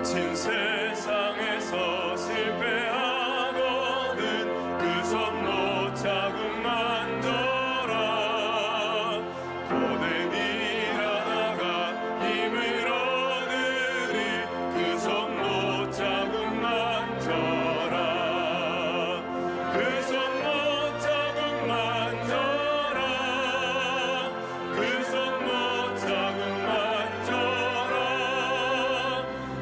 거친 세상에서 실패하거든 그 손 못 자국 만져라. 고된 일 하나가 힘을 얻으리 그 손 못 자국 만져라. 그 손 못 자국 만져라. 그 손 못 자국 만져라.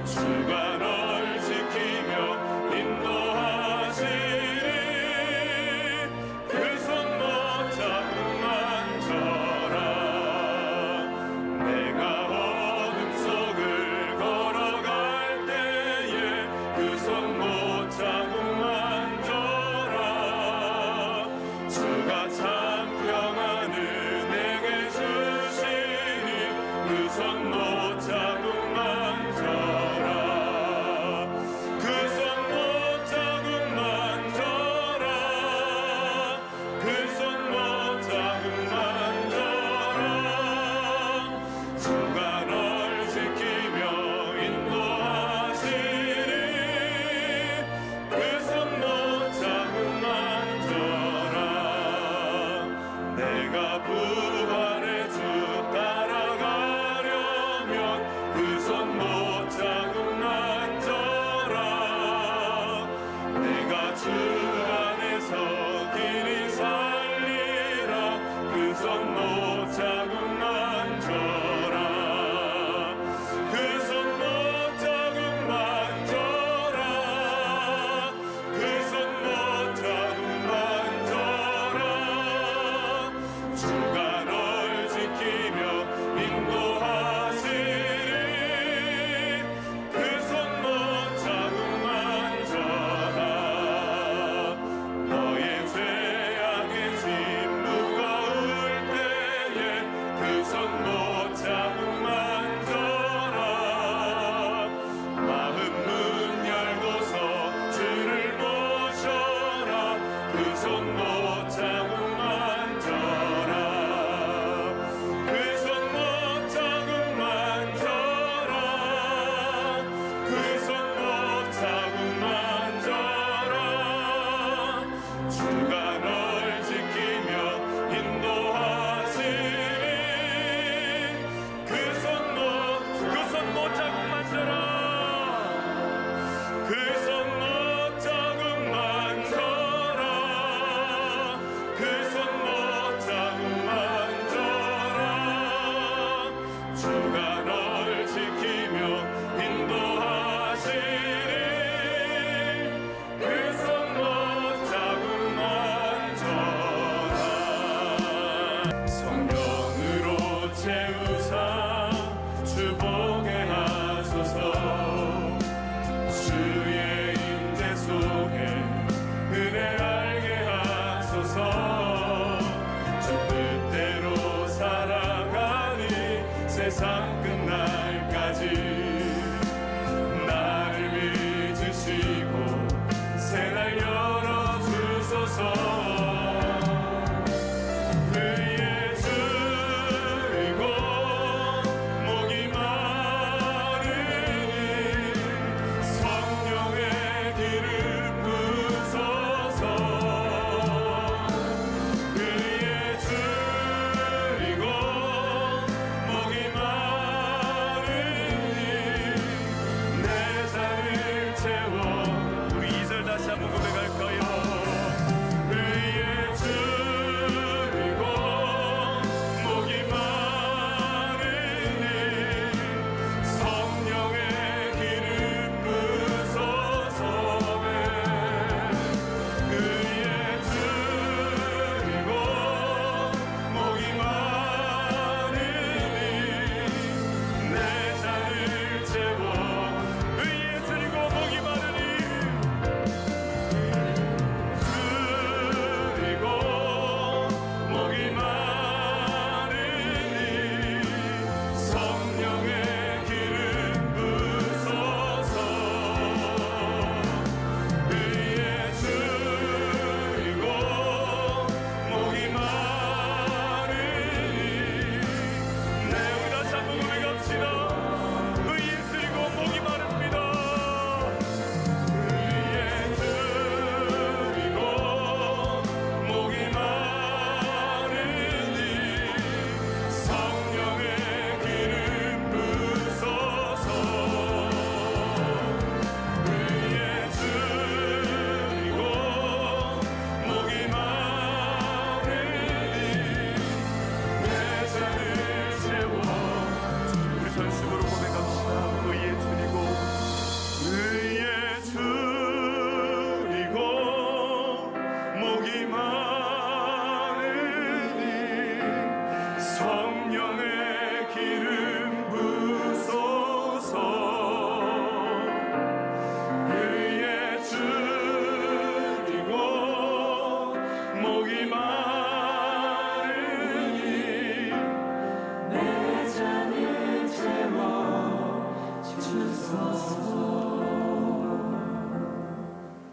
주가 널 지키며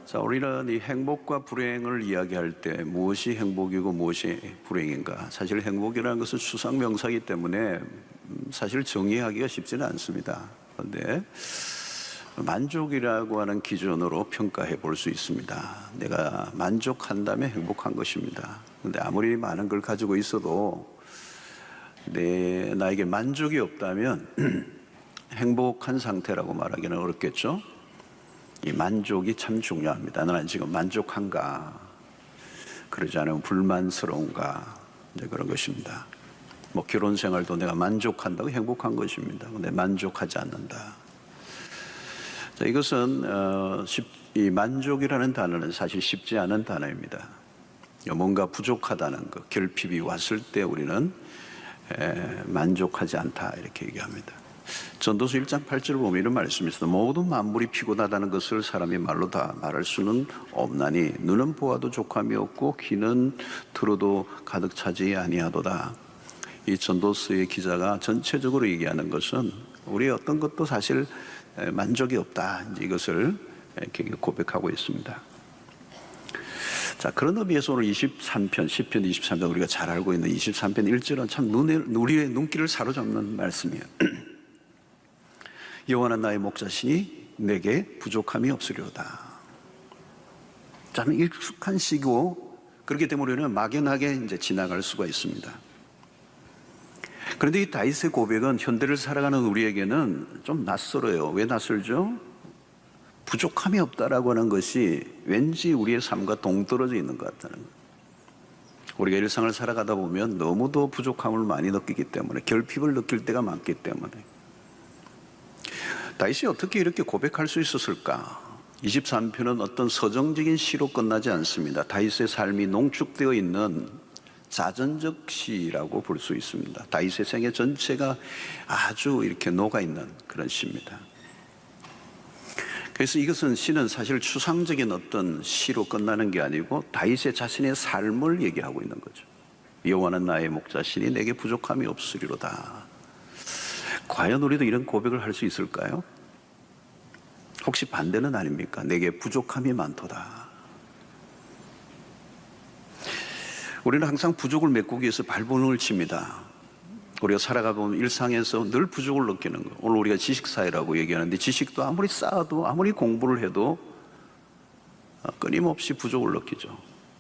자, 우리는 이 행복과 불행을 이야기할 때 무엇이 행복이고 무엇이 불행인가? 사실 행복이라는 것은 추상 명사이기 때문에 사실 정의하기가 쉽지는 않습니다. 그런데 만족이라고 하는 기준으로 평가해 볼 수 있습니다. 내가 만족한다면 행복한 것입니다. 그런데 아무리 많은 걸 가지고 있어도 나에게 만족이 없다면 행복한 상태라고 말하기는 어렵겠죠. 이 만족이 참 중요합니다. 나는 지금 만족한가? 그러지 않으면 불만스러운가? 이제 그런 것입니다. 뭐 결혼 생활도 내가 만족한다고 행복한 것입니다. 근데 만족하지 않는다. 자, 이것은 이 만족이라는 단어는 사실 쉽지 않은 단어입니다. 뭔가 부족하다는 것, 결핍이 왔을 때 우리는 만족하지 않다 이렇게 얘기합니다. 전도서 1장 8절을 보면 이런 말씀이 있습니다. 모든 만물이 피곤하다는 것을 사람이 말로 다 말할 수는 없나니 눈은 보아도 족함이 없고 귀는 들어도 가득 차지 아니하도다. 이 전도서의 기자가 전체적으로 얘기하는 것은 우리 어떤 것도 사실 만족이 없다. 이것을 이렇게 고백하고 있습니다. 자, 그런 의미에서 오늘 23편, 시편 23편 우리가 잘 알고 있는 23편 1절은 참 우리의 눈길을 사로잡는 말씀이에요. 여호와는 나의 목자시니 내게 부족함이 없으리로다. 저는 익숙한 시고 그렇기 때문에 우리는 막연하게 이제 지나갈 수가 있습니다. 그런데 이 다윗의 고백은 현대를 살아가는 우리에게는 좀 낯설어요. 왜 낯설죠? 부족함이 없다라고 하는 것이 왠지 우리의 삶과 동떨어져 있는 것 같다는 거예요. 우리가 일상을 살아가다 보면 너무도 부족함을 많이 느끼기 때문에 결핍을 느낄 때가 많기 때문에 다윗이 어떻게 이렇게 고백할 수 있었을까? 23편은 어떤 서정적인 시로 끝나지 않습니다. 다윗의 삶이 농축되어 있는 자전적 시라고 볼 수 있습니다. 다윗의 생애 전체가 아주 이렇게 녹아있는 그런 시입니다. 그래서 이것은 시는 사실 추상적인 어떤 시로 끝나는 게 아니고 다윗의 자신의 삶을 얘기하고 있는 거죠. 여호와는 나의 목자시니 내게 부족함이 없으리로다. 과연 우리도 이런 고백을 할 수 있을까요? 혹시 반대는 아닙니까? 내게 부족함이 많도다. 우리는 항상 부족을 메꾸기 위해서 발버둥을 칩니다. 우리가 살아가보면 일상에서 늘 부족을 느끼는 거. 오늘 우리가 지식사회라고 얘기하는데 지식도 아무리 쌓아도 아무리 공부를 해도 끊임없이 부족을 느끼죠.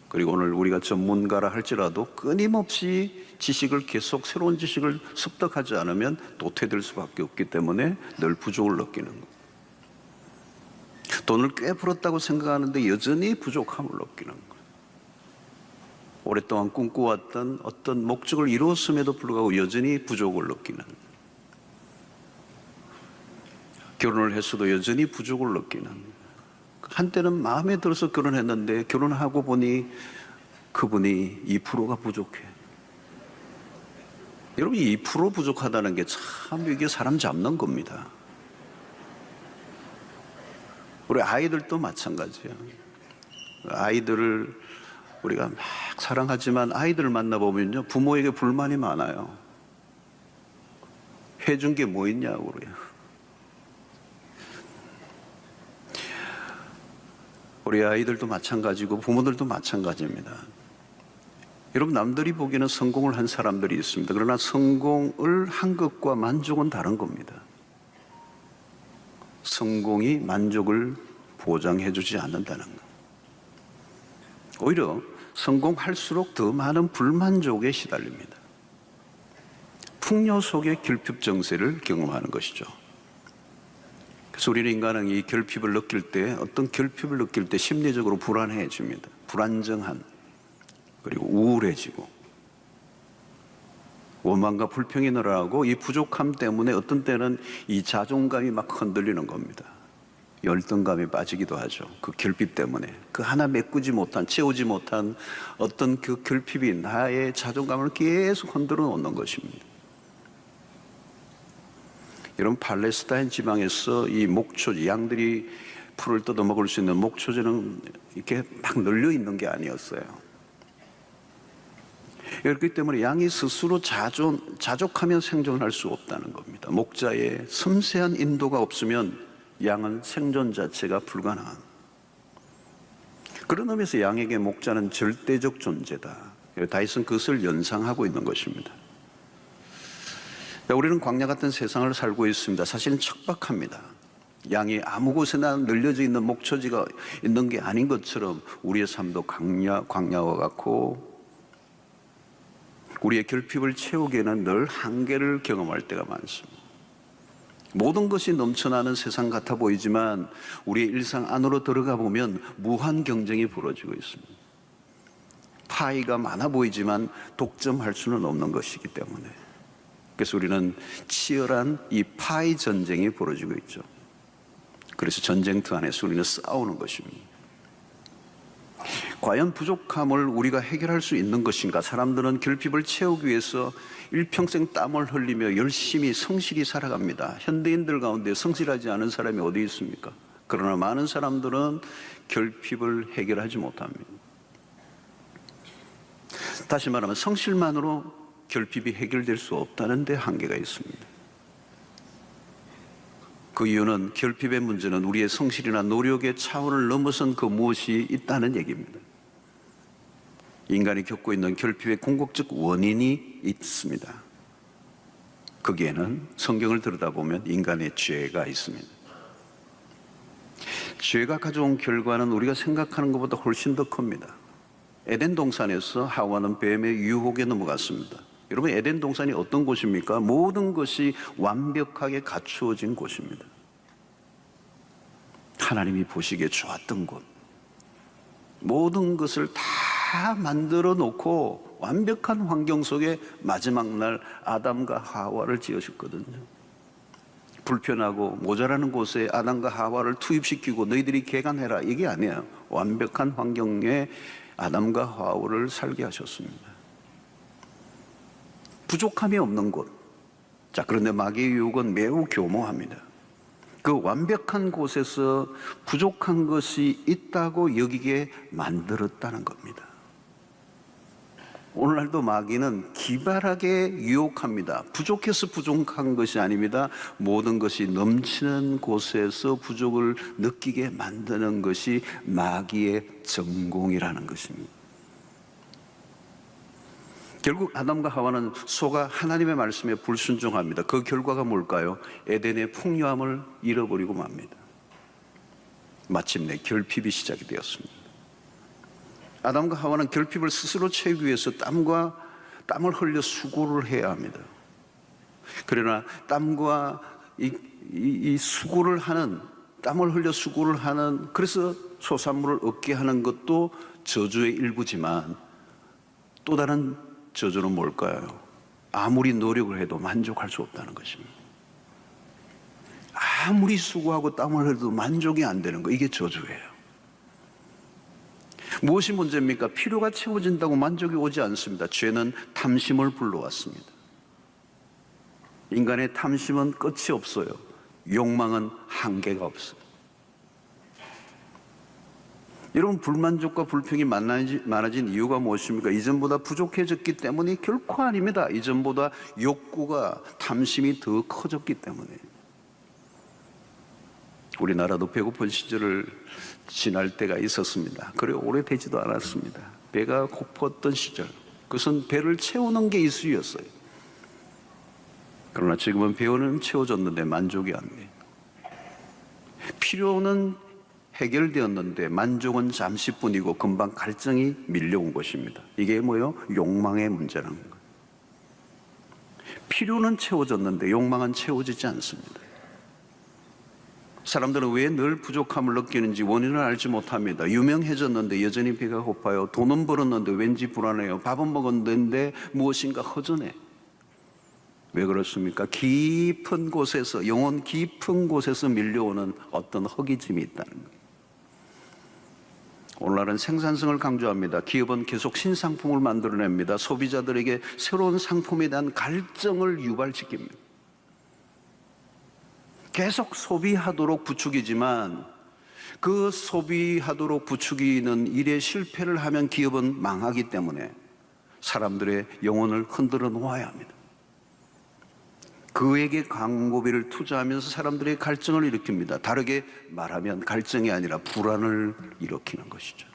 그리고 오늘 우리가 전문가라 할지라도 끊임없이 지식을 계속 새로운 지식을 습득하지 않으면 도태될 수밖에 없기 때문에 늘 부족을 느끼는 거. 돈을 꽤 벌었다고 생각하는데 여전히 부족함을 느끼는 거. 오랫동안 꿈꿔왔던 어떤 목적을 이루었음에도 불구하고 여전히 부족을 느끼는, 결혼을 했어도 여전히 부족을 느끼는, 한때는 마음에 들어서 결혼했는데 결혼하고 보니 그분이 2%가 부족해. 여러분, 2% 부족하다는 게 참 이게 사람 잡는 겁니다. 우리 아이들도 마찬가지예요. 아이들을 우리가 막 사랑하지만 아이들을 만나보면요, 부모에게 불만이 많아요. 해준 게 뭐 있냐고 그래요. 우리 아이들도 마찬가지고 부모들도 마찬가지입니다. 여러분, 남들이 보기에는 성공을 한 사람들이 있습니다. 그러나 성공을 한 것과 만족은 다른 겁니다. 성공이 만족을 보장해주지 않는다는 것. 오히려 성공할수록 더 많은 불만족에 시달립니다. 풍요 속의 결핍 정세를 경험하는 것이죠. 그래서 우리는 인간은 이 결핍을 느낄 때, 어떤 결핍을 느낄 때 심리적으로 불안해집니다. 불안정한, 그리고 우울해지고 원망과 불평이 늘어나고 이 부족함 때문에 어떤 때는 이 자존감이 막 흔들리는 겁니다. 열등감에 빠지기도 하죠. 그 결핍 때문에 그 하나 메꾸지 못한, 채우지 못한 어떤 그 결핍이 나의 자존감을 계속 흔들어 놓는 것입니다. 여러분, 팔레스타인 지방에서 이 목초지, 양들이 풀을 뜯어 먹을 수 있는 목초지는 이렇게 막 널려 있는 게 아니었어요. 그렇기 때문에 양이 스스로 자족하면 생존할 수 없다는 겁니다. 목자의 섬세한 인도가 없으면 양은 생존 자체가 불가능한. 그런 의미에서 양에게 목자는 절대적 존재다. 다윗은 그것을 연상하고 있는 것입니다. 우리는 광야 같은 세상을 살고 있습니다. 사실은 척박합니다. 양이 아무 곳에나 널려져 있는 목초지가 있는 게 아닌 것처럼 우리의 삶도 광야와 같고, 우리의 결핍을 채우기에는 늘 한계를 경험할 때가 많습니다. 모든 것이 넘쳐나는 세상 같아 보이지만 우리의 일상 안으로 들어가 보면 무한 경쟁이 벌어지고 있습니다. 파이가 많아 보이지만 독점할 수는 없는 것이기 때문에, 그래서 우리는 치열한 이 파이 전쟁이 벌어지고 있죠. 그래서 전쟁터 안에서 우리는 싸우는 것입니다. 과연 부족함을 우리가 해결할 수 있는 것인가? 사람들은 결핍을 채우기 위해서 일평생 땀을 흘리며 열심히 성실히 살아갑니다. 현대인들 가운데 성실하지 않은 사람이 어디 있습니까? 그러나 많은 사람들은 결핍을 해결하지 못합니다. 다시 말하면 성실만으로 결핍이 해결될 수 없다는 데 한계가 있습니다. 그 이유는 결핍의 문제는 우리의 성실이나 노력의 차원을 넘어선 그 무엇이 있다는 얘기입니다. 인간이 겪고 있는 결핍의 궁극적 원인이 있습니다. 거기에는 성경을 들여다보면 인간의 죄가 있습니다. 죄가 가져온 결과는 우리가 생각하는 것보다 훨씬 더 큽니다. 에덴 동산에서 하와는 뱀의 유혹에 넘어갔습니다. 여러분, 에덴 동산이 어떤 곳입니까? 모든 것이 완벽하게 갖추어진 곳입니다. 하나님이 보시기에 좋았던 곳, 모든 것을 다 만들어 놓고 완벽한 환경 속에 마지막 날 아담과 하와를 지으셨거든요. 불편하고 모자라는 곳에 아담과 하와를 투입시키고 너희들이 개간해라, 이게 아니에요. 완벽한 환경에 아담과 하와를 살게 하셨습니다. 부족함이 없는 곳. 자, 그런데 마귀의 유혹은 매우 교모합니다. 그 완벽한 곳에서 부족한 것이 있다고 여기게 만들었다는 겁니다. 오늘날도 마귀는 기발하게 유혹합니다. 부족해서 부족한 것이 아닙니다. 모든 것이 넘치는 곳에서 부족을 느끼게 만드는 것이 마귀의 전공이라는 것입니다. 결국 아담과 하와는 소가 하나님의 말씀에 불순종합니다. 그 결과가 뭘까요? 에덴의 풍요함을 잃어버리고 맙니다. 마침내 결핍이 시작이 되었습니다. 아담과 하와는 결핍을 스스로 채우기 위해서 땀을 흘려 수고를 해야 합니다. 그러나 땀과 이 수고를 하는, 땀을 흘려 수고를 하는, 그래서 소산물을 얻게 하는 것도 저주의 일부지만 또 다른 저주는 뭘까요? 아무리 노력을 해도 만족할 수 없다는 것입니다. 아무리 수고하고 땀을 흘려도 만족이 안 되는 거, 이게 저주예요. 무엇이 문제입니까? 필요가 채워진다고 만족이 오지 않습니다. 죄는 탐심을 불러왔습니다. 인간의 탐심은 끝이 없어요. 욕망은 한계가 없어요. 여러분, 불만족과 불평이 많아진 이유가 무엇입니까? 이전보다 부족해졌기 때문이 결코 아닙니다. 이전보다 욕구가, 탐심이 더 커졌기 때문에. 우리나라도 배고픈 시절을 지날 때가 있었습니다. 그래 오래되지도 않았습니다. 배가 고팠던 시절, 그것은 배를 채우는 게 이수였어요. 그러나 지금은 배는 채워졌는데 만족이 안 돼요. 필요는 해결되었는데 만족은 잠시뿐이고 금방 갈증이 밀려온 것입니다. 이게 뭐예요? 욕망의 문제라는 거예요. 필요는 채워졌는데 욕망은 채워지지 않습니다. 사람들은 왜 늘 부족함을 느끼는지 원인을 알지 못합니다. 유명해졌는데 여전히 배가 고파요. 돈은 벌었는데 왠지 불안해요. 밥은 먹었는데 무엇인가 허전해. 왜 그렇습니까? 깊은 곳에서, 영혼 깊은 곳에서 밀려오는 어떤 허기짐이 있다는 거예요. 오늘날은 생산성을 강조합니다. 기업은 계속 신상품을 만들어냅니다. 소비자들에게 새로운 상품에 대한 갈증을 유발시킵니다. 계속 소비하도록 부추기지만 그 소비하도록 부추기는 일에 실패를 하면 기업은 망하기 때문에 사람들의 영혼을 흔들어 놓아야 합니다. 그에게 광고비를 투자하면서 사람들의 갈증을 일으킵니다. 다르게 말하면 갈증이 아니라 불안을 일으키는 것이죠.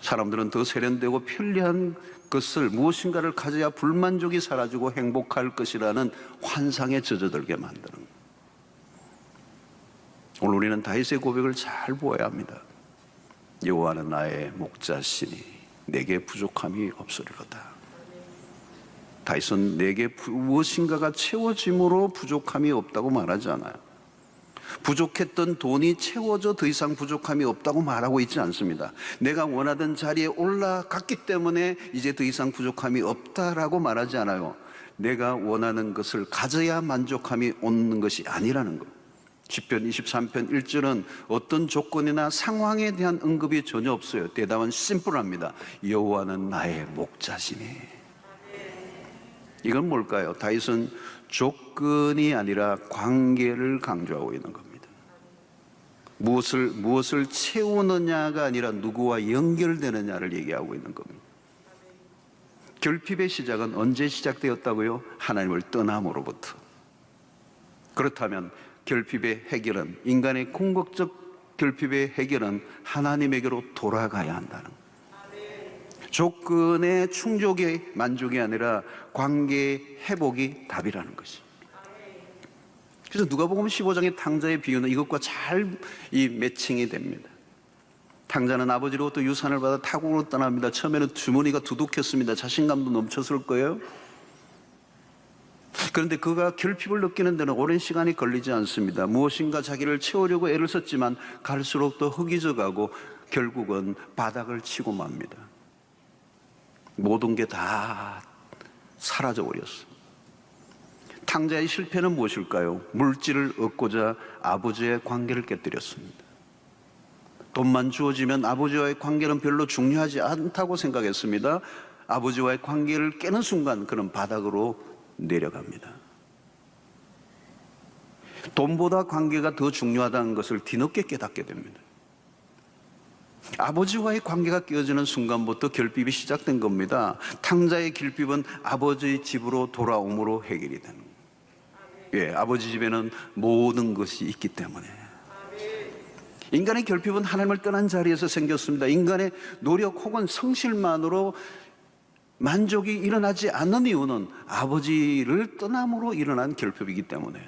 사람들은 더 세련되고 편리한 것을 무엇인가를 가져야 불만족이 사라지고 행복할 것이라는 환상에 젖어들게 만드는 거예요. 오늘 우리는 다윗의 고백을 잘 보아야 합니다. 여호와는 나의 목자시니 내게 부족함이 없으리로다. 다윗은 내게 무엇인가가 채워짐으로 부족함이 없다고 말하지 않아요. 부족했던 돈이 채워져 더 이상 부족함이 없다고 말하고 있지 않습니다. 내가 원하던 자리에 올라갔기 때문에 이제 더 이상 부족함이 없다라고 말하지 않아요. 내가 원하는 것을 가져야 만족함이 오는 것이 아니라는 것. 시편 23편 1절은 어떤 조건이나 상황에 대한 언급이 전혀 없어요. 대답은 심플합니다. 여호와는 나의 목자시니. 이건 뭘까요? 다윗은 조건이 아니라 관계를 강조하고 있는 겁니다. 무엇을 채우느냐가 아니라 누구와 연결되느냐를 얘기하고 있는 겁니다. 결핍의 시작은 언제 시작되었다고요? 하나님을 떠남으로부터. 그렇다면 결핍의 해결은, 인간의 궁극적 결핍의 해결은 하나님에게로 돌아가야 한다는 거예요. 조건의 충족이 만족이 아니라 관계의 회복이 답이라는 것입니다. 그래서 누가복음 15장의 탕자의 비유는 이것과 잘 매칭이 됩니다. 탕자는 아버지로부터 유산을 받아 타국으로 떠납니다. 처음에는 주머니가 두둑했습니다. 자신감도 넘쳤을 거예요. 그런데 그가 결핍을 느끼는 데는 오랜 시간이 걸리지 않습니다. 무엇인가 자기를 채우려고 애를 썼지만 갈수록 더 흙이져가고 결국은 바닥을 치고 맙니다. 모든 게 다 사라져버렸어요. 탕자의 실패는 무엇일까요? 물질을 얻고자 아버지의 관계를 깨뜨렸습니다. 돈만 주어지면 아버지와의 관계는 별로 중요하지 않다고 생각했습니다. 아버지와의 관계를 깨는 순간 그는 바닥으로 내려갑니다. 돈보다 관계가 더 중요하다는 것을 뒤늦게 깨닫게 됩니다. 아버지와의 관계가 깨어지는 순간부터 결핍이 시작된 겁니다. 탕자의 결핍은 아버지 집으로 돌아옴으로 해결이 되는 거예요. 예, 아버지 집에는 모든 것이 있기 때문에. 인간의 결핍은 하나님을 떠난 자리에서 생겼습니다. 인간의 노력 혹은 성실만으로 만족이 일어나지 않는 이유는 아버지를 떠남으로 일어난 결핍이기 때문에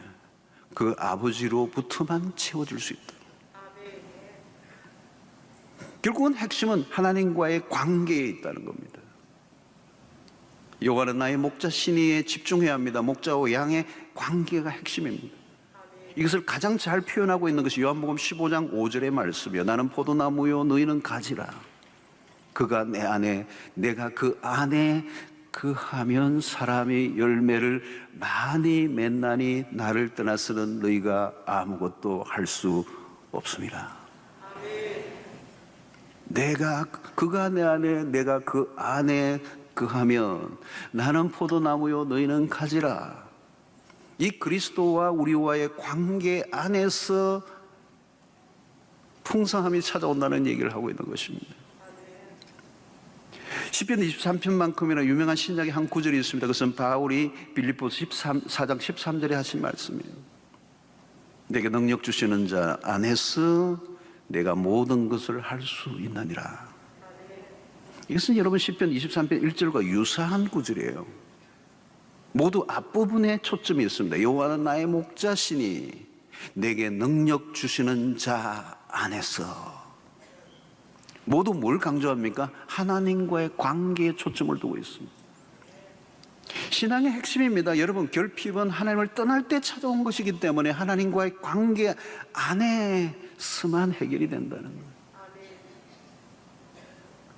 그 아버지로부터만 채워질 수 있다. 결국은 핵심은 하나님과의 관계에 있다는 겁니다. 여호와는 나의 목자시니에 집중해야 합니다. 목자와 양의 관계가 핵심입니다. 이것을 가장 잘 표현하고 있는 것이 요한복음 15장 5절의 말씀이요. 나는 포도나무요 너희는 가지라. 그가 내 안에 내가 그 안에 그하면 사람이 열매를 많이 맺나니 나를 떠나서는 너희가 아무것도 할 수 없습니다. 그가 내 안에 내가 그 안에 그하면 나는 포도나무요 너희는 가지라. 이 그리스도와 우리와의 관계 안에서 풍성함이 찾아온다는 얘기를 하고 있는 것입니다. 시편 23편만큼이나 유명한 신약의 한 구절이 있습니다. 그것은 바울이 빌립보서 4장 13절에 하신 말씀이에요. 내게 능력 주시는 자 안에서 내가 모든 것을 할 수 있느니라. 이것은 여러분 시편 23편 1절과 유사한 구절이에요. 모두 앞부분에 초점이 있습니다. 여호와는 나의 목자시니 내게 능력 주시는 자 안에서. 모두 뭘 강조합니까? 하나님과의 관계에 초점을 두고 있습니다. 신앙의 핵심입니다. 여러분, 결핍은 하나님을 떠날 때 찾아온 것이기 때문에 하나님과의 관계 안에서만 해결이 된다는 거예요.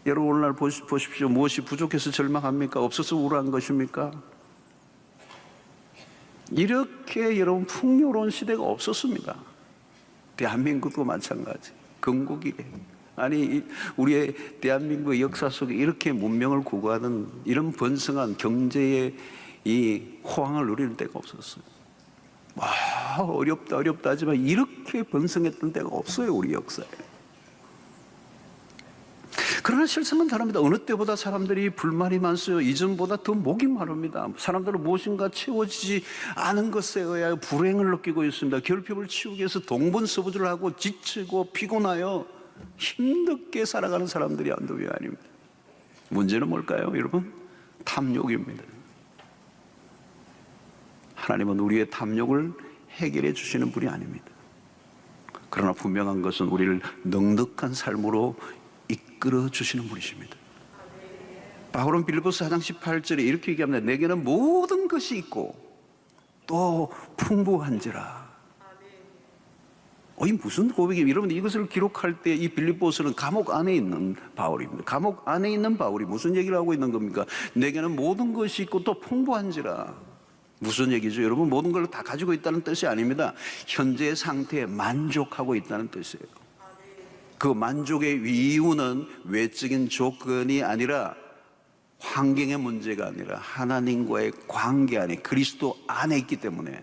여러분, 오늘날 보십시오. 무엇이 부족해서 절망합니까? 없어서 우울한 것입니까? 이렇게 여러분 풍요로운 시대가 없었습니다. 대한민국도 마찬가지. 건국이래. 아니, 우리의 대한민국의 역사 속에 이렇게 문명을 구가하는 이런 번성한 경제의 이 호황을 누리는 때가 없었어요. 와, 어렵다 하지만 이렇게 번성했던 때가 없어요, 우리 역사에. 그러나 실상은 다릅니다. 어느 때보다 사람들이 불만이 많아요. 이전보다 더 목이 마릅니다. 사람들은 무엇인가 채워지지 않은 것에 의하여 불행을 느끼고 있습니다. 결핍을 치우기 위해서 동분서부지를 하고 지치고 피곤하여 힘겹게 살아가는 사람들이 한두 명이 아닙니다. 문제는 뭘까요, 여러분? 탐욕입니다. 하나님은 우리의 탐욕을 해결해 주시는 분이 아닙니다. 그러나 분명한 것은 우리를 넉넉한 삶으로 이끌어 주시는 분이십니다. 바울은 빌립보서 4장 18절에 이렇게 얘기합니다. 내게는 모든 것이 있고 또 풍부한지라. 이 무슨 고백이에요? 여러분, 이것을 기록할 때 이 빌립보서는 감옥 안에 있는 바울입니다. 감옥 안에 있는 바울이 무슨 얘기를 하고 있는 겁니까? 내게는 모든 것이 있고 또 풍부한지라. 무슨 얘기죠? 여러분, 모든 걸 다 가지고 있다는 뜻이 아닙니다. 현재의 상태에 만족하고 있다는 뜻이에요. 그 만족의 이유는 외적인 조건이 아니라 환경의 문제가 아니라 하나님과의 관계 안에 그리스도 안에 있기 때문에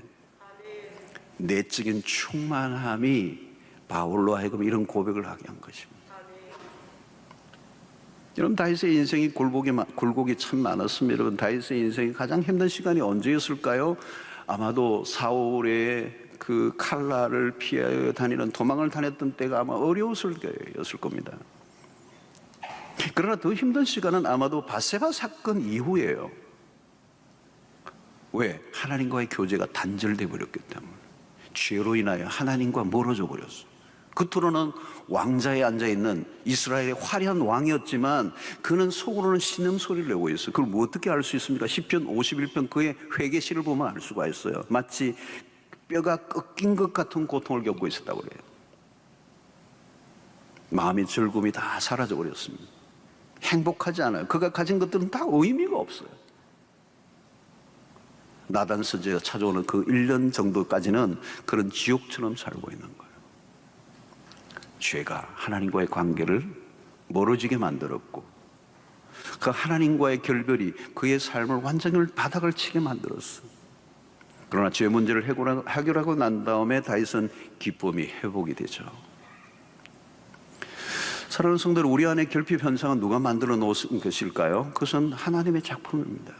내적인 충만함이 바울로 하여금 이런 고백을 하게 한 것입니다. 여러분, 다윗의 인생이 굴곡이 참 많았습니다. 여러분, 다윗의 인생이 가장 힘든 시간이 언제였을까요? 아마도 사울의 그 칼날을 피하여 다니는 도망을 다녔던 때가 아마 어려웠을 때였을 겁니다. 그러나 더 힘든 시간은 아마도 바세바 사건 이후예요. 왜? 하나님과의 교제가 단절돼 버렸기 때문에. 죄로 인하여 하나님과 멀어져 버렸어. 겉으로는 왕자에 앉아있는 이스라엘의 화려한 왕이었지만 그는 속으로는 신음소리를 내고 있어요. 그걸 뭐 어떻게 알 수 있습니까? 시편 51편 그의 회개시를 보면 알 수가 있어요. 마치 뼈가 꺾인 것 같은 고통을 겪고 있었다고 그래요. 마음의 즐거움이 다 사라져 버렸습니다. 행복하지 않아요. 그가 가진 것들은 다 의미가 없어요. 나단 서지가 찾아오는 그 1년 정도까지는 그런 지옥처럼 살고 있는 거예요. 죄가 하나님과의 관계를 멀어지게 만들었고 그 하나님과의 결별이 그의 삶을 완전히 바닥을 치게 만들었어요. 그러나 죄 문제를 해결하고 난 다음에 다윗은 기쁨이 회복이 되죠. 사랑하는 성도들, 우리 안에 결핍 현상은 누가 만들어 놓은 것일까요? 그것은 하나님의 작품입니다.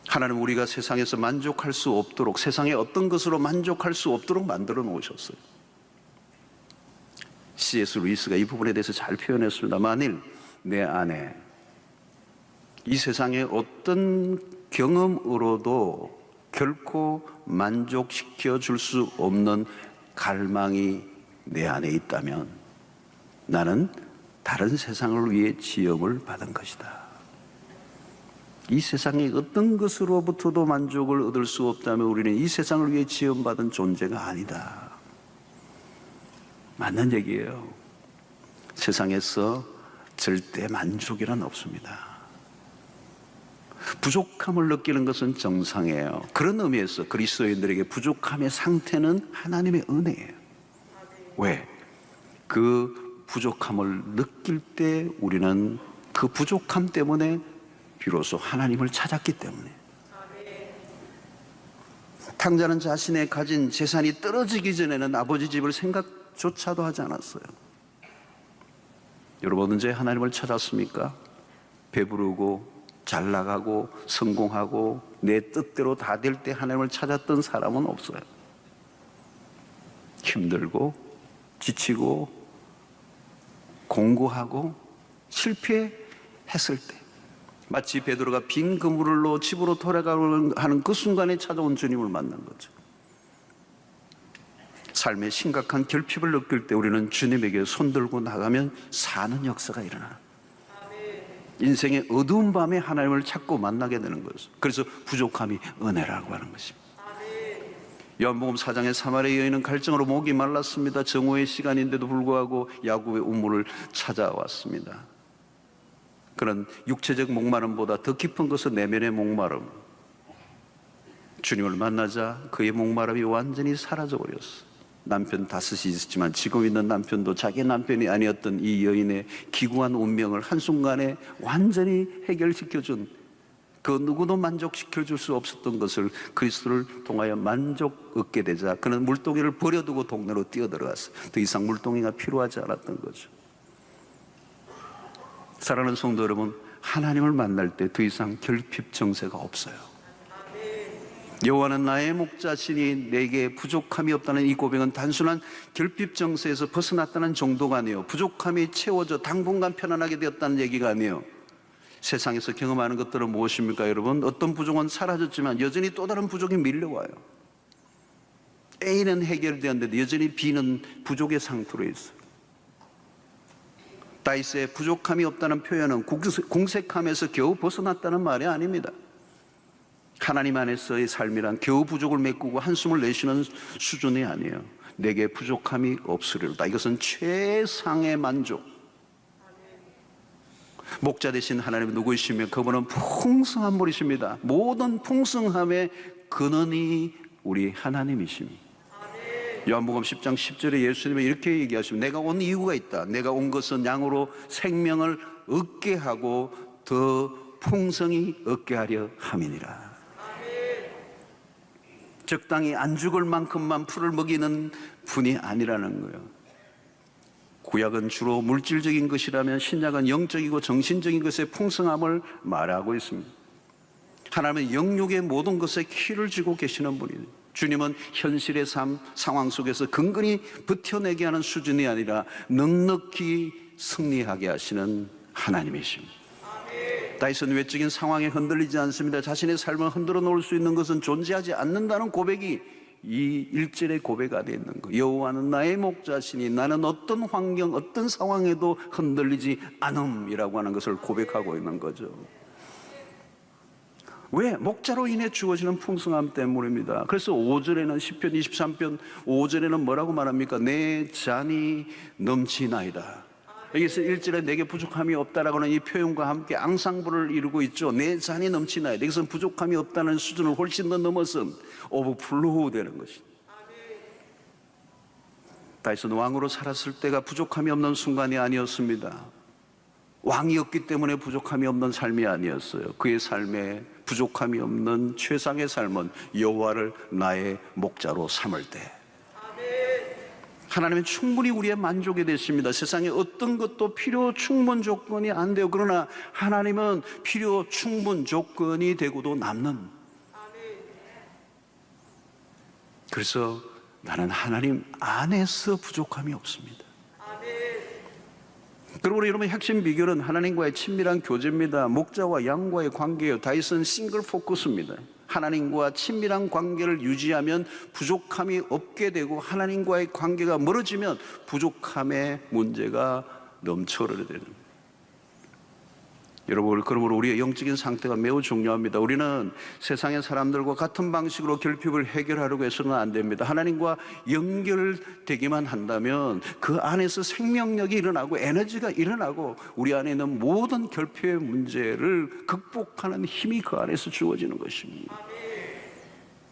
하나님은 우리가 세상에서 만족할 수 없도록, 세상의 어떤 것으로 만족할 수 없도록 만들어 놓으셨어요. C.S. 루이스가 이 부분에 대해서 잘 표현했습니다. 만일 내 안에 이 세상의 어떤 경험으로도 결코 만족시켜 줄 수 없는 갈망이 내 안에 있다면 나는 다른 세상을 위해 지음을 받은 것이다. 이 세상의 어떤 것으로부터도 만족을 얻을 수 없다면 우리는 이 세상을 위해 지음받은 존재가 아니다. 맞는 얘기예요. 세상에서 절대 만족이란 없습니다. 부족함을 느끼는 것은 정상이에요. 그런 의미에서 그리스도인들에게 부족함의 상태는 하나님의 은혜예요. 왜? 그 부족함을 느낄 때 우리는 그 부족함 때문에 비로소 하나님을 찾았기 때문에. 탕자는 자신의 가진 재산이 떨어지기 전에는 아버지 집을 생각조차도 하지 않았어요. 여러분, 언제 하나님을 찾았습니까? 배부르고 잘 나가고 성공하고 내 뜻대로 다 될 때 하나님을 찾았던 사람은 없어요. 힘들고 지치고 공고하고 실패했을 때, 마치 베드로가 빈 그물로 집으로 돌아가는 하는 그 순간에 찾아온 주님을 만난 거죠. 삶의 심각한 결핍을 느낄 때 우리는 주님에게 손들고 나가면 사는 역사가 일어나요. 인생의 어두운 밤에 하나님을 찾고 만나게 되는 거죠. 그래서 부족함이 은혜라고 하는 것입니다. 요한복음 4장의 사마리아 여인은 갈증으로 목이 말랐습니다. 정오의 시간인데도 불구하고 야곱의 우물을 찾아왔습니다. 그런 육체적 목마름보다 더 깊은 것은 내면의 목마름. 주님을 만나자 그의 목마름이 완전히 사라져버렸어요. 남편 5이 있었지만 지금 있는 남편도 자기 남편이 아니었던 이 여인의 기구한 운명을 한순간에 완전히 해결시켜준, 그 누구도 만족시켜줄 수 없었던 것을 그리스도를 통하여 만족 얻게 되자 그는 물동이를 버려두고 동네로 뛰어들어갔어요. 더 이상 물동이가 필요하지 않았던 거죠. 사랑하는 성도 여러분, 하나님을 만날 때 더 이상 결핍 정세가 없어요. 여호와는 나의 목자시니 내게 부족함이 없다는 이 고백은 단순한 결핍 정세에서 벗어났다는 정도가 아니에요. 부족함이 채워져 당분간 편안하게 되었다는 얘기가 아니에요. 세상에서 경험하는 것들은 무엇입니까, 여러분? 어떤 부족은 사라졌지만 여전히 또 다른 부족이 밀려와요. A는 해결되었는데 여전히 B는 부족의 상태로 있어요. 다윗의 부족함이 없다는 표현은 궁색함에서 겨우 벗어났다는 말이 아닙니다. 하나님 안에서의 삶이란 겨우 부족을 메꾸고 한숨을 내쉬는 수준이 아니에요. 내게 부족함이 없으리로다. 이것은 최상의 만족. 목자 되신 하나님은 누구이시며 그분은 풍성한 분이십니다. 모든 풍성함의 근원이 우리 하나님이십니다. 요한복음 10장 10절에 예수님은 이렇게 얘기하십니다. 내가 온 이유가 있다. 내가 온 것은 양으로 생명을 얻게 하고 더 풍성히 얻게 하려 함이니라. 적당히 안 죽을 만큼만 풀을 먹이는 분이 아니라는 거예요. 구약은 주로 물질적인 것이라면 신약은 영적이고 정신적인 것의 풍성함을 말하고 있습니다. 하나님은 영육의 모든 것에 키를 쥐고 계시는 분이에요. 주님은 현실의 상황 속에서 근근히 버텨내게 하는 수준이 아니라 넉넉히 승리하게 하시는 하나님이십니다. 다윗은 외적인 상황에 흔들리지 않습니다. 자신의 삶을 흔들어 놓을 수 있는 것은 존재하지 않는다는 고백이 이 1절의 고백 안에 있는 거예요. 여호와는 나의 목자시니 나는 어떤 환경, 어떤 상황에도 흔들리지 않음이라고 하는 것을 고백하고 있는 거죠. 왜? 목자로 인해 주어지는 풍성함 때문입니다. 그래서 5절에는 시편 23편 5절에는 뭐라고 말합니까? 내 잔이 넘치나이다. 여기서 1절에 내게 부족함이 없다라고 하는 이 표현과 함께 앙상블을 이루고 있죠. 내 잔이 넘치나이다. 여기서는 부족함이 없다는 수준을 훨씬 더 넘어선 오버플로우 되는 것입니다. 다윗은 왕으로 살았을 때가 부족함이 없는 순간이 아니었습니다. 왕이었기 때문에 부족함이 없는 삶이 아니었어요. 그의 삶에 부족함이 없는 최상의 삶은 여호와를 나의 목자로 삼을 때 하나님은 충분히 우리의 만족이 되십니다. 세상에 어떤 것도 필요 충분 조건이 안 돼요. 그러나 하나님은 필요 충분 조건이 되고도 남는. 그래서 나는 하나님 안에서 부족함이 없습니다. 그리고 여러분 핵심 비결은 하나님과의 친밀한 교제입니다. 목자와 양과의 관계예요. 다윗은 싱글 포커스입니다. 하나님과 친밀한 관계를 유지하면 부족함이 없게 되고 하나님과의 관계가 멀어지면 부족함의 문제가 넘쳐흐르게 되는 거예요. 여러분, 그러므로 우리의 영적인 상태가 매우 중요합니다. 우리는 세상의 사람들과 같은 방식으로 결핍을 해결하려고 해서는 안 됩니다. 하나님과 연결되기만 한다면 그 안에서 생명력이 일어나고 에너지가 일어나고 우리 안에 있는 모든 결핍의 문제를 극복하는 힘이 그 안에서 주어지는 것입니다.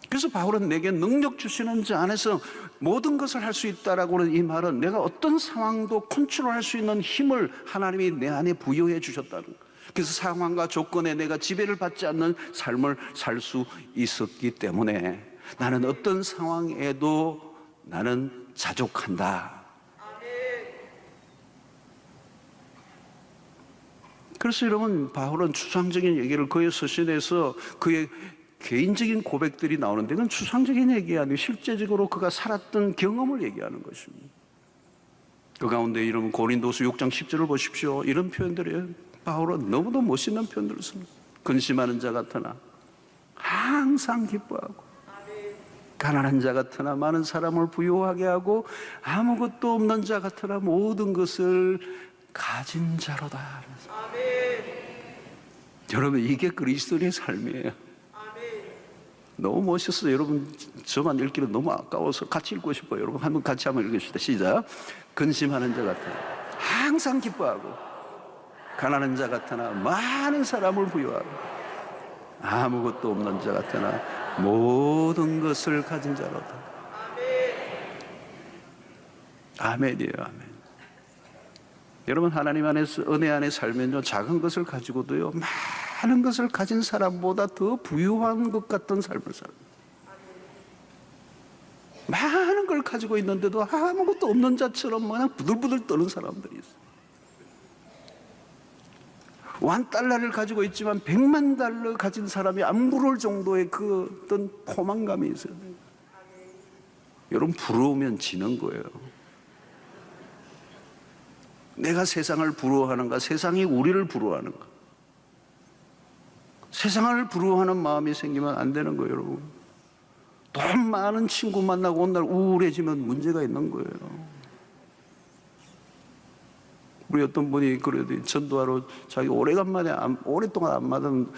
그래서 바울은 내게 능력 주시는 자 안에서 모든 것을 할 수 있다라고 하는 이 말은 내가 어떤 상황도 컨트롤할 수 있는 힘을 하나님이 내 안에 부여해 주셨다는 거예요. 그래서 상황과 조건에 내가 지배를 받지 않는 삶을 살 수 있었기 때문에 나는 어떤 상황에도 나는 자족한다. 그래서 여러분, 바울은 추상적인 얘기를 그의 서신에서 그의 개인적인 고백들이 나오는데 그건 추상적인 얘기 아니고 실제적으로 그가 살았던 경험을 얘기하는 것입니다. 그 가운데 여러분 고린도서 6장 10절을 보십시오. 이런 표현들이에요. 바울은 너무도 멋있는 표현들을 씁니다. 근심하는 자 같으나 항상 기뻐하고 가난한 자 같으나 많은 사람을 부유하게 하고 아무것도 없는 자 같으나 모든 것을 가진 자로다. 여러분, 이게 그리스도인의 삶이에요. 너무 멋있어요. 여러분, 저만 읽기는 너무 아까워서 같이 읽고 싶어요. 여러분, 한번 같이 한번 읽읍시다. 시작. 근심하는 자 같으나 항상 기뻐하고 가난한 자 같으나 많은 사람을 부유하고 아무것도 없는 자 같으나 모든 것을 가진 자로다. 아멘이에요. 아멘. 여러분, 하나님 안에서 은혜 안에 살면요, 작은 것을 가지고도요 많은 것을 가진 사람보다 더 부유한 것 같은 삶을 살아요. 많은 걸 가지고 있는데도 아무것도 없는 자처럼 그냥 부들부들 떠는 사람들이 있어요. $1달러를 가지고 있지만 100만 달러 가진 사람이 안 부러울 정도의 그 어떤 포만감이 있어요. 여러분, 부러우면 지는 거예요. 내가 세상을 부러워하는가, 세상이 우리를 부러워하는가. 세상을 부러워하는 마음이 생기면 안 되는 거예요, 여러분. 돈 많은 친구 만나고 온 날 우울해지면 문제가 있는 거예요. 우리 어떤 분이 그래도 전도하러 자기 오랫동안 안 만난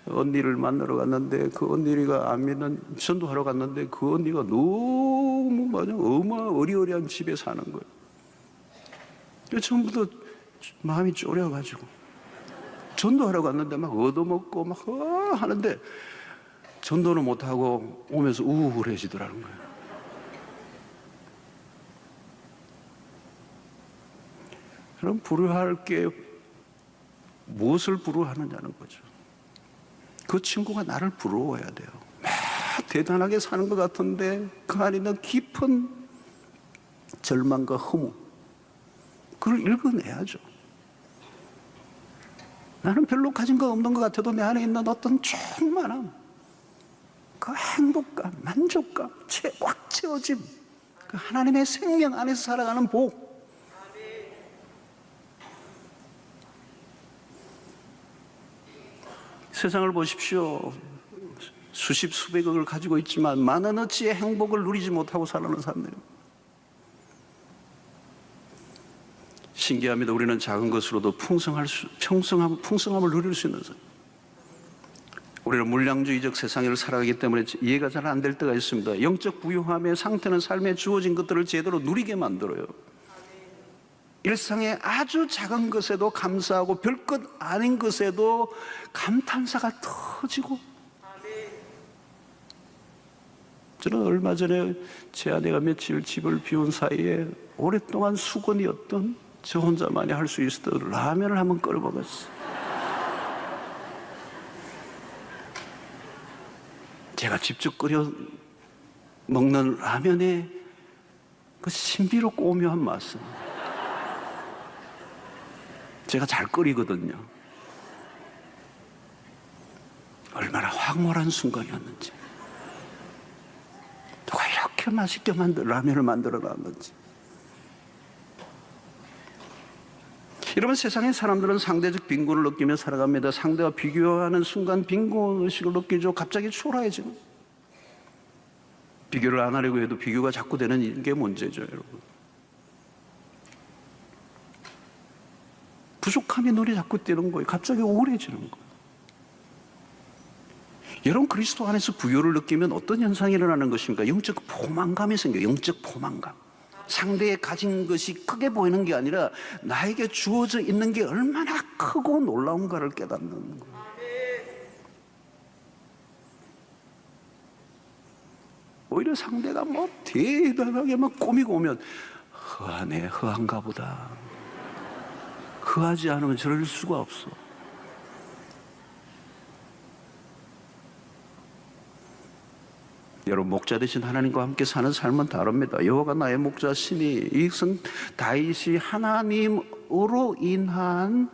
언니를 만나러 갔는데, 그 언니가 안 믿는, 전도하러 갔는데 그 언니가 너무 어리어리한 집에 사는 거예요. 처음부터 마음이 쪼려가지고 전도하러 갔는데 막 얻어먹고 막 하는데 전도는 못하고 오면서 우울해지더라는 거예요. 그럼 부러워할 게 무엇을 부러워하느냐는 거죠. 그 친구가 나를 부러워해야 돼요. 막 대단하게 사는 것 같은데 그 안에 있는 깊은 절망과 허무, 그걸 읽어내야죠. 나는 별로 가진 거 없는 것 같아도 내 안에 있는 어떤 충만함, 그 행복감, 만족감, 꽉 채워짐, 그 하나님의 생명 안에서 살아가는 복. 세상을 보십시오. 수십 수백억을 가지고 있지만 많은 어치의 행복을 누리지 못하고 살아가는 사람들. 신기합니다. 우리는 작은 것으로도 풍성함을 누릴 수 있는 사람. 우리는 물량주의적 세상을 살아가기 때문에 이해가 잘 안 될 때가 있습니다. 영적 부유함의 상태는 삶에 주어진 것들을 제대로 누리게 만들어요. 일상의 아주 작은 것에도 감사하고 별것 아닌 것에도 감탄사가 터지고. 저는 얼마 전에 제 아내가 며칠 집을 비운 사이에 오랫동안 수건이었던 저 혼자만이 할 수 있었던 라면을 한번 끓여 먹었어요. 제가 직접 끓여 먹는 라면의 그 신비롭고 오묘한 맛은, 제가 잘 끓이거든요. 얼마나 황홀한 순간이었는지, 누가 이렇게 맛있게 라면을 만들어 놨는지. 여러분, 세상의 사람들은 상대적 빈곤을 느끼며 살아갑니다. 상대와 비교하는 순간 빈곤의식을 느끼죠. 갑자기 초라해지고. 비교를 안 하려고 해도 비교가 자꾸 되는 게 문제죠, 여러분. 부족함이 눈에 자꾸 띄는 거예요. 갑자기 우울해지는 거예요. 여러분, 그리스도 안에서 부요를 느끼면 어떤 현상이 일어나는 것입니까? 영적 포만감이 생겨요. 영적 포만감. 상대의 가진 것이 크게 보이는 게 아니라 나에게 주어져 있는 게 얼마나 크고 놀라운가를 깨닫는 거예요. 오히려 상대가 뭐 대단하게 막 꾸미고 오면 허하네, 허한가 보다. 허하지 않으면 저럴 수가 없어. 여러분, 목자 되신 하나님과 함께 사는 삶은 다릅니다. 여호와가 나의 목자시니, 이것은 다윗이 하나님으로 인한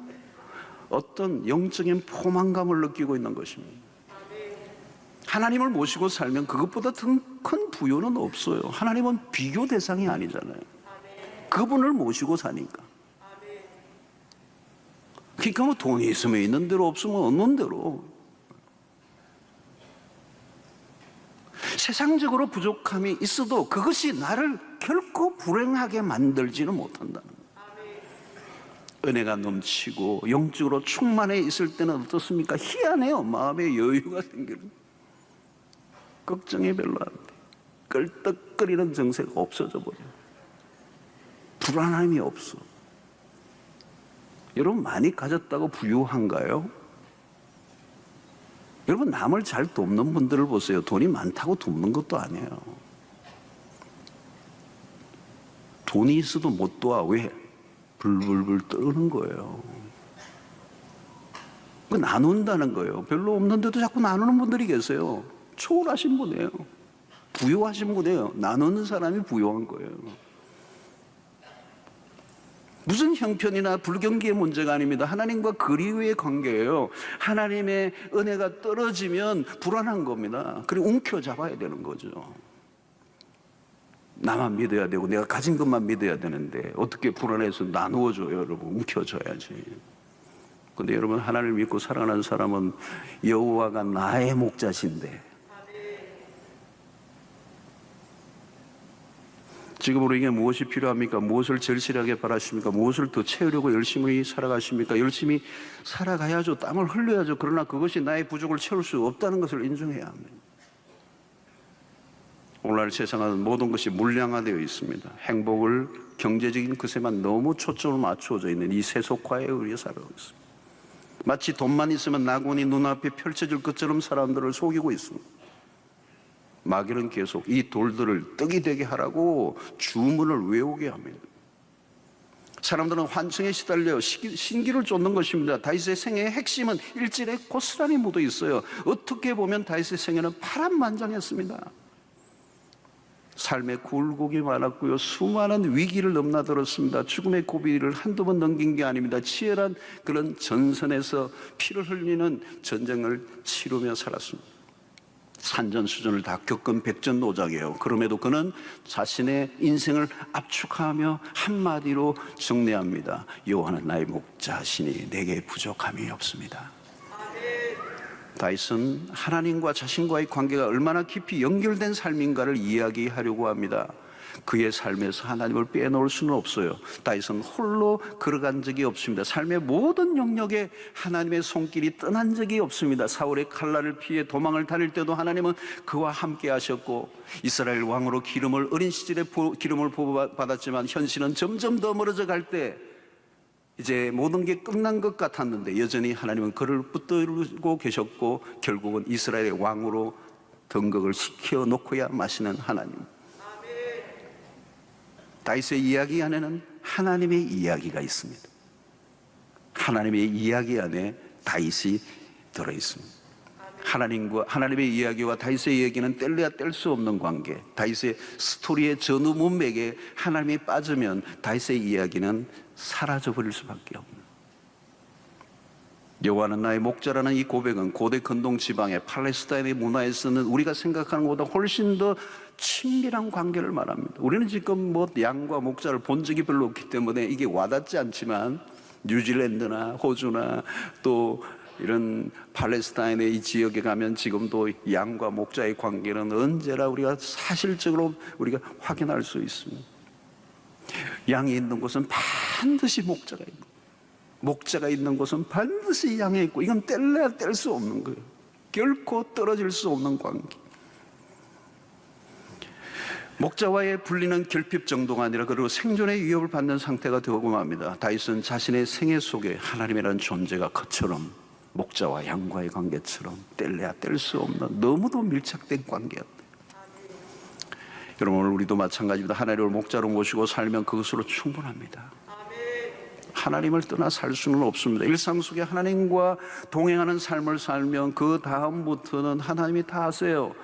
어떤 영적인 포만감을 느끼고 있는 것입니다. 하나님을 모시고 살면 그것보다 더 큰 부요는 없어요. 하나님은 비교 대상이 아니잖아요. 그분을 모시고 사니까. 그러니까 뭐 돈이 있으면 있는 대로, 없으면 없는 대로. 세상적으로 부족함이 있어도 그것이 나를 결코 불행하게 만들지는 못한다는 거예요. 은혜가 넘치고 영적으로 충만해 있을 때는 어떻습니까? 희한해요. 마음에 여유가 생기는. 걱정이 별로 안 돼. 끌떡거리는 정세가 없어져 버려요. 불안함이 없어. 여러분, 많이 가졌다고 부유한가요? 여러분, 남을 잘 돕는 분들을 보세요. 돈이 많다고 돕는 것도 아니에요. 돈이 있어도 못 도와. 왜? 불불불 떠는 거예요. 나눈다는 거예요. 별로 없는데도 자꾸 나누는 분들이 계세요. 초월하신 분이에요. 부유하신 분이에요. 나누는 사람이 부유한 거예요. 무슨 형편이나 불경기의 문제가 아닙니다. 하나님과 그리워의 관계예요. 하나님의 은혜가 떨어지면 불안한 겁니다. 그리고 움켜잡아야 되는 거죠. 나만 믿어야 되고 내가 가진 것만 믿어야 되는데 어떻게 불안해서 나누어줘요, 여러분. 움켜줘야지. 근데 여러분, 하나님을 믿고 사랑하는 사람은 여호와가 나의 목자신데, 지금 우리에게 무엇이 필요합니까? 무엇을 절실하게 바라십니까? 무엇을 더 채우려고 열심히 살아가십니까? 열심히 살아가야죠. 땀을 흘려야죠. 그러나 그것이 나의 부족을 채울 수 없다는 것을 인정해야 합니다. 오늘날 세상은 모든 것이 물량화되어 있습니다. 행복을 경제적인 것에만 너무 초점을 맞추어져 있는 이 세속화에 의해 살아가고 있습니다. 마치 돈만 있으면 낙원이 눈앞에 펼쳐질 것처럼 사람들을 속이고 있습니다. 마귀는 계속 이 돌들을 떡이 되게 하라고 주문을 외우게 합니다. 사람들은 환청에 시달려 신기를 쫓는 것입니다. 다윗의 생애의 핵심은 일절에 고스란히 묻어 있어요. 어떻게 보면 다윗의 생애는 파란만장했습니다. 삶의 굴곡이 많았고요. 수많은 위기를 넘나들었습니다. 죽음의 고비를 한두 번 넘긴 게 아닙니다. 치열한 그런 전선에서 피를 흘리는 전쟁을 치르며 살았습니다. 산전수전을 다 겪은 백전노장이에요. 그럼에도 그는 자신의 인생을 압축하며 한마디로 정리합니다. 여호와는 나의 목자시니 내게 부족함이 없습니다. 다윗은 하나님과 자신과의 관계가 얼마나 깊이 연결된 삶인가를 이야기하려고 합니다. 그의 삶에서 하나님을 빼놓을 수는 없어요. 다윗은 홀로 걸어간 적이 없습니다. 삶의 모든 영역에 하나님의 손길이 떠난 적이 없습니다. 사울의 칼날을 피해 도망을 다닐 때도 하나님은 그와 함께 하셨고, 이스라엘 왕으로 어린 시절에 기름을 부어받았지만 현실은 점점 더 멀어져 갈 때 이제 모든 게 끝난 것 같았는데 여전히 하나님은 그를 붙들고 계셨고, 결국은 이스라엘의 왕으로 등극을 시켜놓고야 마시는 하나님. 다윗의 이야기 안에는 하나님의 이야기가 있습니다. 하나님의 이야기 안에 다윗이 들어있습니다. 하나님의 이야기와 다윗의 이야기는 뗄래야 뗄 수 없는 관계. 다윗의 스토리의 전후 문맥에 하나님이 빠지면 다윗의 이야기는 사라져버릴 수밖에 없는. 여호와는 나의 목자라는 이 고백은 고대 근동 지방의 팔레스타인의 문화에서는 우리가 생각하는 것보다 훨씬 더 친밀한 관계를 말합니다. 우리는 지금 양과 목자를 본 적이 별로 없기 때문에 이게 와닿지 않지만, 뉴질랜드나 호주나 또 이런 팔레스타인의 이 지역에 가면 지금도 양과 목자의 관계는 언제나 우리가 사실적으로 우리가 확인할 수 있습니다. 양이 있는 곳은 반드시 목자가 있고, 목자가 있는 곳은 반드시 양이 있고, 이건 뗄래야 뗄 수 없는 거예요. 결코 떨어질 수 없는 관계. 목자와의 분리는 결핍 정도가 아니라 그리고 생존의 위협을 받는 상태가 되고 맙니다. 다윗은 자신의 생애 속에 하나님이라는 존재가 그처럼 목자와 양과의 관계처럼 뗄래야 뗄 수 없는 너무도 밀착된 관계였다. 여러분, 오늘 우리도 마찬가지입니다. 하나님을 목자로 모시고 살면 그것으로 충분합니다. 하나님을 떠나 살 수는 없습니다. 일상 속에 하나님과 동행하는 삶을 살면 그 다음부터는 하나님이 다 하세요.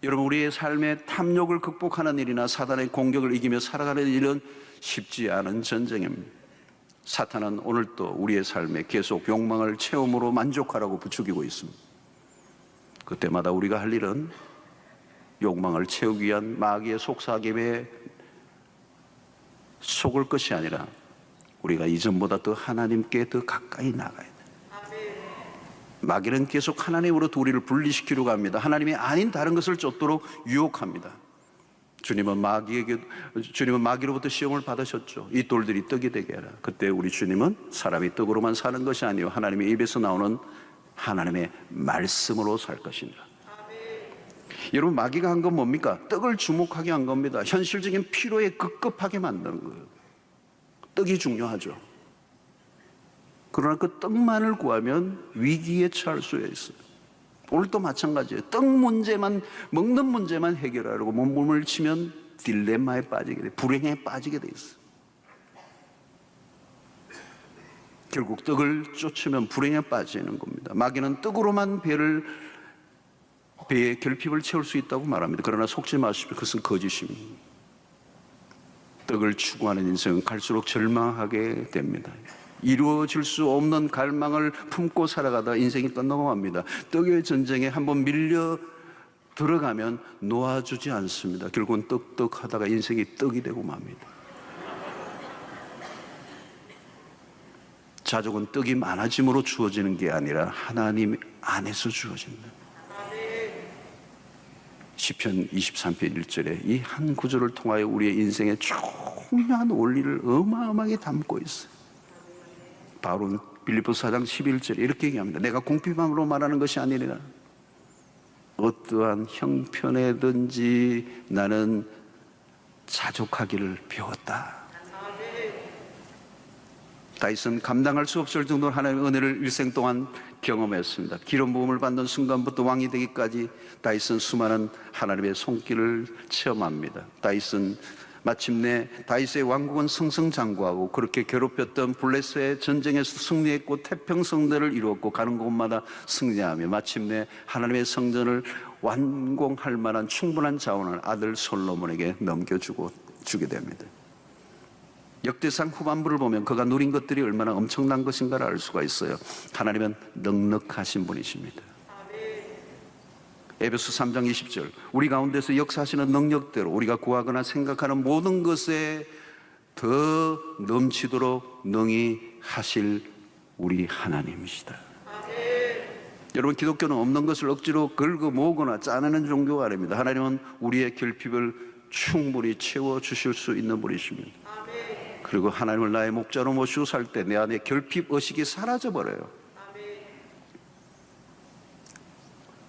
여러분, 우리의 삶의 탐욕을 극복하는 일이나 사단의 공격을 이기며 살아가는 일은 쉽지 않은 전쟁입니다. 사탄은 오늘도 우리의 삶에 계속 욕망을 체험으로 만족하라고 부추기고 있습니다. 그때마다 우리가 할 일은 욕망을 채우기 위한 마귀의 속삭임에 속을 것이 아니라 우리가 이전보다 더 하나님께 더 가까이 나가야 돼요. 마귀는 계속 하나님으로부터 우리를 분리시키려고 합니다. 하나님이 아닌 다른 것을 쫓도록 유혹합니다. 주님은 마귀로부터 시험을 받으셨죠. 이 돌들이 떡이 되게 해라. 그때 우리 주님은 사람이 떡으로만 사는 것이 아니요 하나님의 입에서 나오는 하나님의 말씀으로 살 것이니라. 여러분, 마귀가 한 건 뭡니까? 떡을 주목하게 한 겁니다. 현실적인 필요에 급급하게 만드는 거예요. 떡이 중요하죠. 그러나 그 떡만을 구하면 위기에 처할 수 있어요. 오늘도 마찬가지예요. 떡 문제만, 먹는 문제만 해결하려고 몸부림을 치면 딜레마에 빠지게 돼, 불행에 빠지게 돼 있어요. 결국 떡을 쫓으면 불행에 빠지는 겁니다. 마귀는 떡으로만 배의 결핍을 채울 수 있다고 말합니다. 그러나 속지 마십시오. 그것은 거짓입니다. 떡을 추구하는 인생은 갈수록 절망하게 됩니다. 이루어질 수 없는 갈망을 품고 살아가다 인생이 끝넘어갑니다. 떡의 전쟁에 한번 밀려 들어가면 놓아주지 않습니다. 결국은 떡떡하다가 인생이 떡이 되고 맙니다. 자족은 떡이 많아짐으로 주어지는 게 아니라 하나님 안에서 주어집니다. 시편 23편 1절에 이 한 구절을 통하여 우리의 인생의 중요한 원리를 어마어마하게 담고 있어요. 바울은 빌립보서 4장 11절에 이렇게 얘기합니다. 내가 궁핍함으로 말하는 것이 아니라 어떠한 형편에든지 나는 자족하기를 배웠다. 다윗은 감당할 수 없을 정도로 하나님의 은혜를 일생 동안 경험했습니다. 기름 부음을 받는 순간부터 왕이 되기까지 다윗은 수많은 하나님의 손길을 체험합니다. 다윗은 마침내 다윗의 왕국은 승승장구하고 그렇게 괴롭혔던 블레셋의 전쟁에서 승리했고 태평성대를 이루었고 가는 곳마다 승리하며 마침내 하나님의 성전을 완공할 만한 충분한 자원을 아들 솔로몬에게 주게 됩니다. 역대상 후반부를 보면 그가 누린 것들이 얼마나 엄청난 것인가를 알 수가 있어요. 하나님은 넉넉하신 분이십니다. 에베소 3장 20절 우리 가운데서 역사하시는 능력대로 우리가 구하거나 생각하는 모든 것에 더 넘치도록 능히 하실 우리 하나님이시다. 여러분, 기독교는 없는 것을 억지로 긁어 모으거나 짜내는 종교가 아닙니다. 하나님은 우리의 결핍을 충분히 채워주실 수 있는 분이십니다. 그리고 하나님을 나의 목자로 모시고 살 때 내 안에 결핍 의식이 사라져버려요.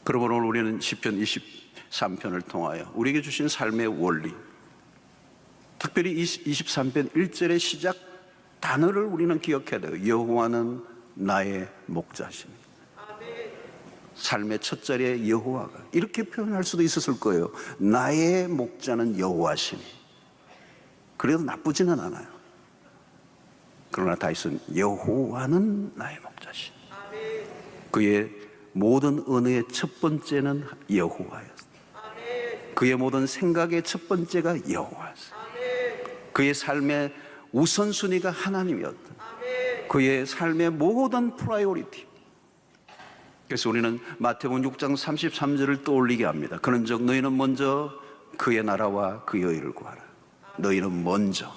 그러므로 오늘 우리는 시편 23편을 통하여 우리에게 주신 삶의 원리, 특별히 23편 1절의 시작 단어를 우리는 기억해야 돼요. 여호와는 나의 목자시니. 삶의 첫 자리에 여호와가 이렇게 표현할 수도 있었을 거예요. 나의 목자는 여호와시니. 그래도 나쁘지는 않아요. 그러나 다윗은 여호와는 나의 목자시니. 그의 모든 은혜의 첫 번째는 여호와였어요. 그의 모든 생각의 첫 번째가 여호와였어요. 그의 삶의 우선순위가 하나님이었다. 그의 삶의 모든 프라이오리티. 그래서 우리는 마태복음 6장 33절을 떠올리게 합니다. 그런즉 너희는 먼저 그의 나라와 그의 의를 구하라. 너희는 먼저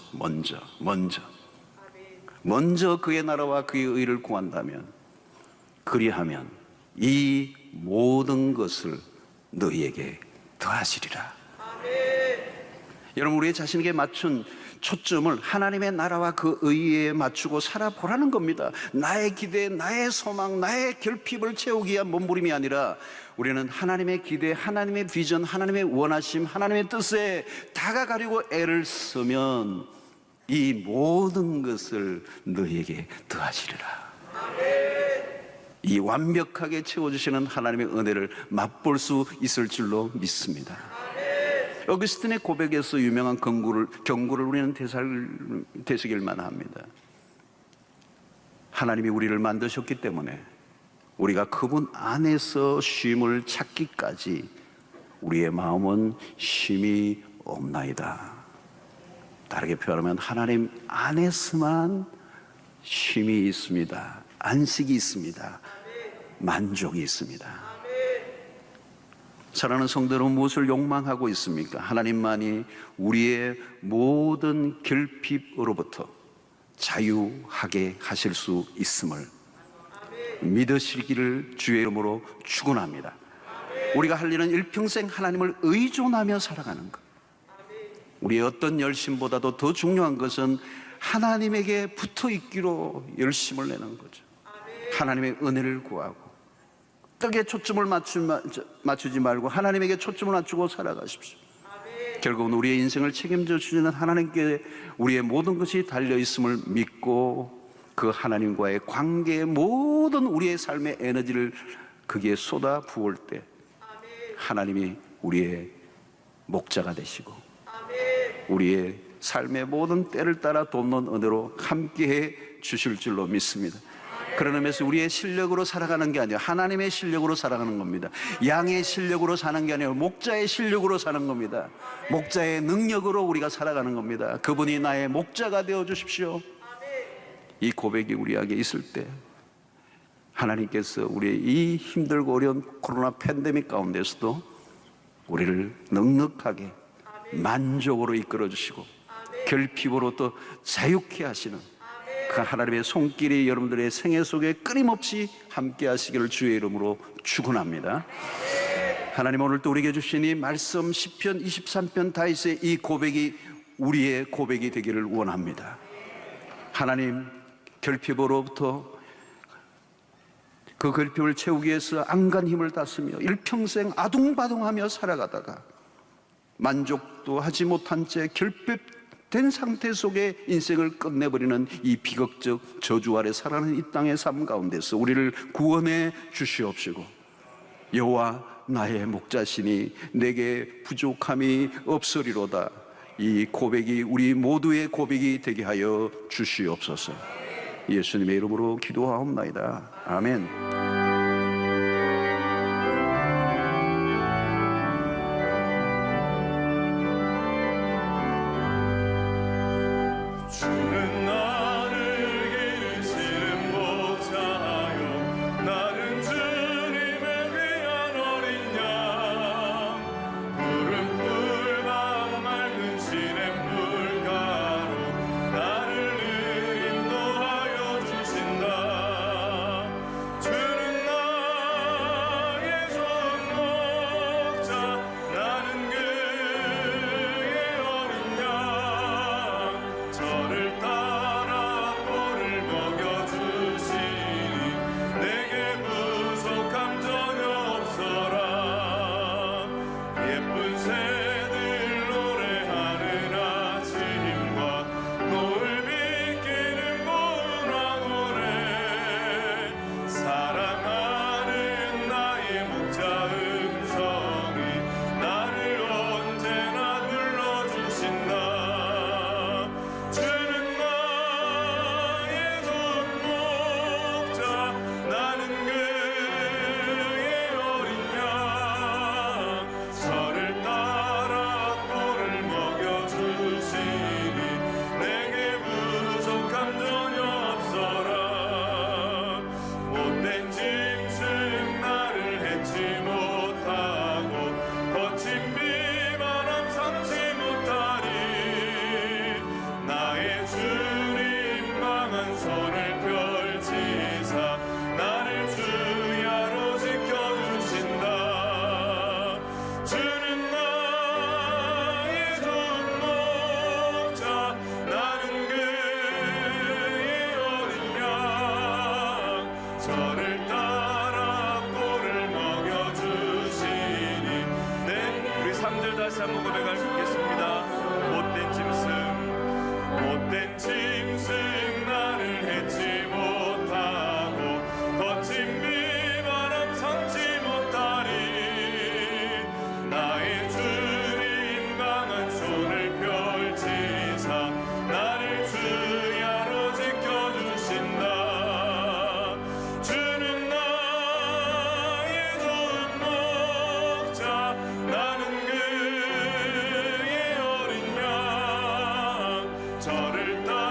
그의 나라와 그의 의를 구한다면, 그리하면 이 모든 것을 너희에게 더하시리라. 여러분, 우리의 자신에게 맞춘 초점을 하나님의 나라와 그 의에 맞추고 살아보라는 겁니다. 나의 기대, 나의 소망, 나의 결핍을 채우기 위한 몸부림이 아니라 우리는 하나님의 기대, 하나님의 비전, 하나님의 원하심, 하나님의 뜻에 다가가려고 애를 쓰면 이 모든 것을 너희에게 더하시리라. 이 완벽하게 채워주시는 하나님의 은혜를 맛볼 수 있을 줄로 믿습니다. 어거스틴의 고백에서 유명한 경고를 우리는 되새길만 합니다. 하나님이 우리를 만드셨기 때문에 우리가 그분 안에서 쉼을 찾기까지 우리의 마음은 쉼이 없나이다. 다르게 표현하면 하나님 안에서만 쉼이 있습니다. 안식이 있습니다. 만족이 있습니다. 사랑하는 성도 여러분, 무엇을 욕망하고 있습니까? 하나님만이 우리의 모든 결핍으로부터 자유하게 하실 수 있음을 믿으시기를 주의 이름으로 축원합니다. 우리가 할 일은 일평생 하나님을 의존하며 살아가는 것. 우리의 어떤 열심보다도 더 중요한 것은 하나님에게 붙어 있기로 열심을 내는 거죠. 하나님의 은혜를 구하고 떡에 초점을 맞추지 말고 하나님에게 초점을 맞추고 살아가십시오. 결국은 우리의 인생을 책임져 주시는 하나님께 우리의 모든 것이 달려있음을 믿고 그 하나님과의 관계의 모든 우리의 삶의 에너지를 거기에 쏟아 부을 때 하나님이 우리의 목자가 되시고 우리의 삶의 모든 때를 따라 돕는 은혜로 함께해 주실 줄로 믿습니다. 그런 의미에서 우리의 실력으로 살아가는 게 아니라 하나님의 실력으로 살아가는 겁니다. 양의 실력으로 사는 게 아니라 목자의 실력으로 사는 겁니다. 목자의 능력으로 우리가 살아가는 겁니다. 그분이 나의 목자가 되어 주십시오. 이 고백이 우리에게 있을 때 하나님께서 우리의 이 힘들고 어려운 코로나 팬데믹 가운데서도 우리를 넉넉하게 만족으로 이끌어 주시고 결핍으로 또 자유케 하시는 그 하나님의 손길이 여러분들의 생애 속에 끊임없이 함께 하시기를 주의 이름으로 축원합니다. 하나님, 오늘 또 우리에게 주신 이 말씀 시편 23편 다윗의 이 고백이 우리의 고백이 되기를 원합니다. 하나님, 결핍으로부터 그 결핍을 채우기 위해서 안간 힘을 다 쓰며 일평생 아둥바둥하며 살아가다가 만족도 하지 못한 채 결핍된 상태 속에 인생을 끝내버리는 이 비극적 저주 아래 살아가는 이 땅의 삶 가운데서 우리를 구원해 주시옵시고, 여호와 나의 목자시니 내게 부족함이 없으리로다, 이 고백이 우리 모두의 고백이 되게 하여 주시옵소서. 예수님의 이름으로 기도하옵나이다. 아멘. 주는 나를 기르시는 목자요, 나는 주님을 위한 어린 양. 푸른 풀과 맑은 시냇물가로 나를 늘 인도하여 주신다. 주는 나의 좋은 목자, 나는 그의 어린 양. 저를 따라 꼴을 먹여주시니 내게 부족함 전혀 없어라. 예쁜 새들 노래하는 아침과 노을 비키는 문화고래, 사랑하는 나의 목자 음성이 나를 언제나 불러주신다. 주는 나의 좋은 목자, 나는 그의 어린 양. 저를 따라 꼴을 먹여주시니 내게 부족함 전혀 없어라. 못된 짐승 나를 해치 못하고 거친 비바람 삼지 못하리. 나의 주님 강한 손을 펼치사 나를 주야로 지켜주신다. 주는 나의 좋은 목자, 나는 그의 어린 양. 저를 따라 꼴을 먹여주시니 우리 3절 다시 한번 고백하겠습니다. 못된 짐승 나를 해치 못하고 거친 비바람 삼지 못하리. 나의 주님 강한 손을 펼치사 나를 주야로 지켜주신다. 주는 나의 좋은 목자, 나는 그의 어린 양. 저를 따라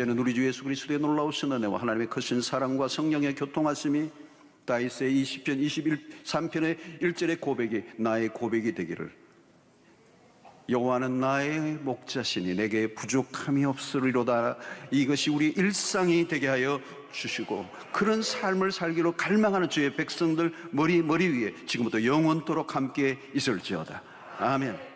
이제는 우리 주 예수 그리스도의 놀라우신 은혜와 하나님의 크신 사랑과 성령의 교통하심이 다윗의 20편 23편의 1절의 고백이 나의 고백이 되기를. 여호와는 나의 목자시니 내게 부족함이 없으리로다. 이것이 우리 일상이 되게 하여 주시고 그런 삶을 살기로 갈망하는 주의 백성들 머리 위에 지금부터 영원토록 함께 있을지어다. 아멘.